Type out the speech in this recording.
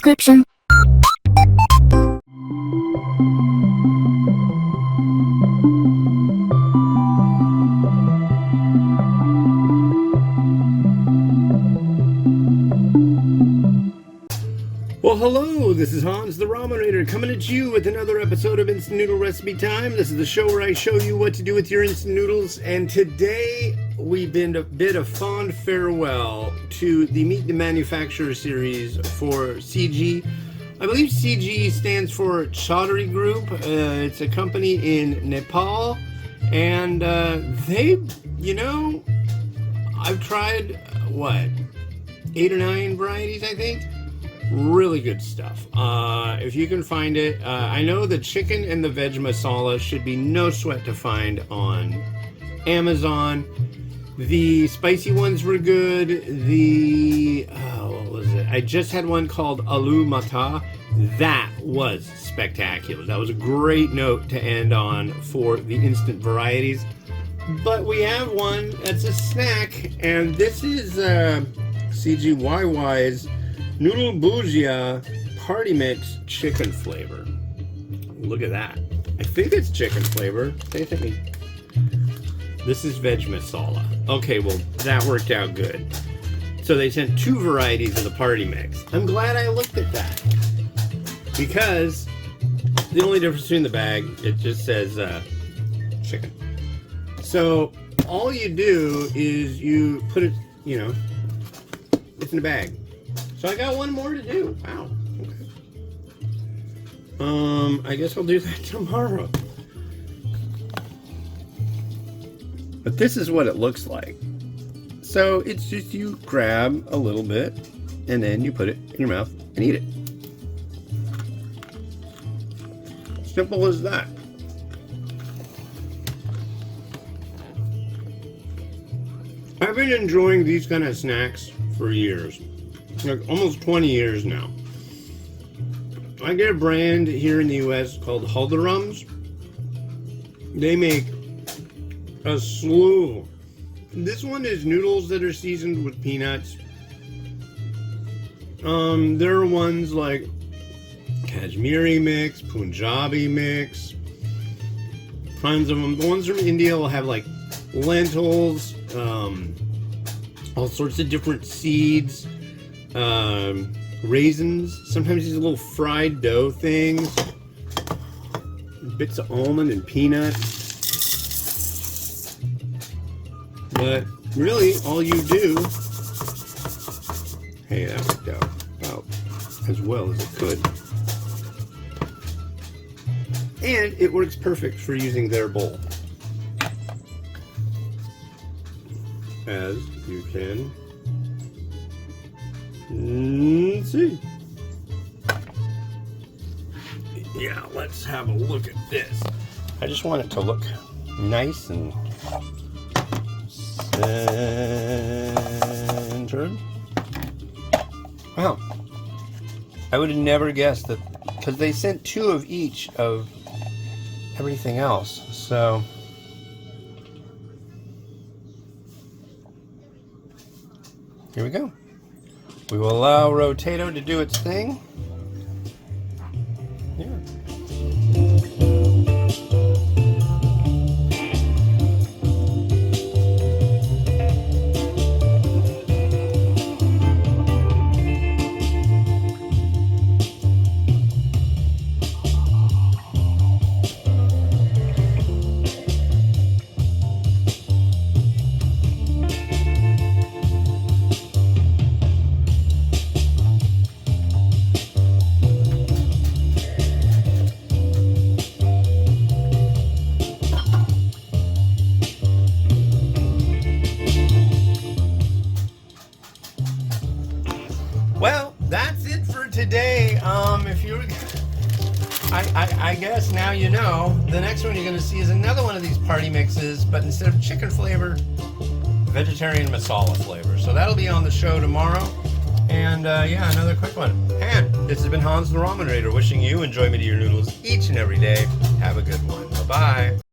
description. Well, hello, this is Hans the Ramenator coming at you with another episode of Instant Noodle Recipe Time. This is the show where I show you what to do with your instant noodles, and today we bid a fond farewell to the Meet the Manufacturer series for CG. I believe CG stands for Chaudhary Group. It's a company in Nepal, and I've tried, 8 or 9 varieties, I think? Really good stuff. If you can find it, I know the chicken and the veg masala should be no sweat to find on Amazon. The spicy ones were good. What was it? I just had one called Aloo Mata. That was spectacular. That was a great note to end on for the instant varieties. But we have one that's a snack, and this is CGYY's Noodle Bhujiya Party Mix Chicken Flavor. Look at that. I think it's chicken flavor. This is veg masala. Okay, well, that worked out good. So they sent 2 varieties of the party mix. I'm glad I looked at that, because the only difference between the bag, it just says chicken. So all you do is you put it, it's in a bag. So I got one more to do. Wow. Okay. I guess I'll do that tomorrow. But this is what it looks like. So it's just you grab a little bit and then you put it in your mouth and eat it. Simple as that. I've been enjoying these kind of snacks for years. Like almost 20 years now. I get a brand here in the US called Haldirams. They make a slew. This one is noodles that are seasoned with peanuts. There are ones like Kashmiri mix, Punjabi mix, tons of them. The ones from India will have like lentils, all sorts of different seeds. Raisins, sometimes these little fried dough things, bits of almond and peanuts. But really, all you do, hey, that worked out about as well as it could. And it works perfect for using their bowl. As you can see. Yeah, let's have a look at this. I just want it to look nice and centered. Wow. I would have never guessed that, because they sent 2 of each of everything else. So here we go. We will allow Rotato to do its thing. Yeah. Well, that's it for today. If you, I guess now you know. The next one you're going to see is another one of these party mixes, but instead of chicken flavor, vegetarian masala flavor. So that'll be on the show tomorrow. And yeah, another quick one. And this has been Hans the Ramenator wishing you enjoyment of your noodles each and every day. Have a good one. Bye-bye.